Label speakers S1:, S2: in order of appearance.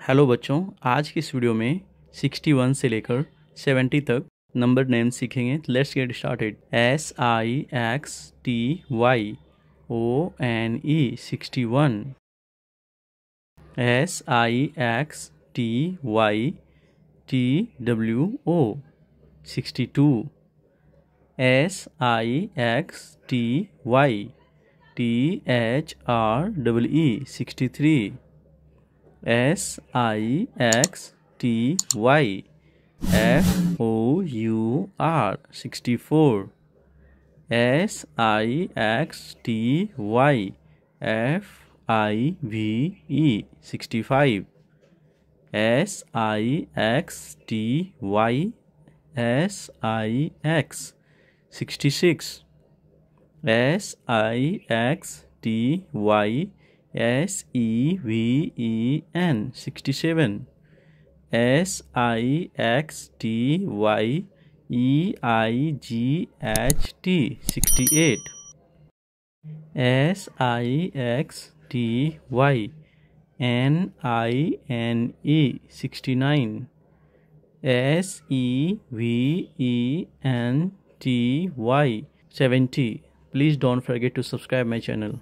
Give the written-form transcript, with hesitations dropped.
S1: Hello बच्चों, आज की इस वीडियो में 61 से लेकर 70 तक नंबर नेम सीखेंगे। Let's get started. SIXTYONE 61, SIXTYTWO 62, SIXTYTHREE 63, SIXTYFOUR 64, SIXTYFIVE 65, SIXTYSIX 66, SIXTYSEVEN 67, SIXTYEIGHT 68, SIXTYNINE 69, SEVENTY 70. Please don't forget to subscribe my channel.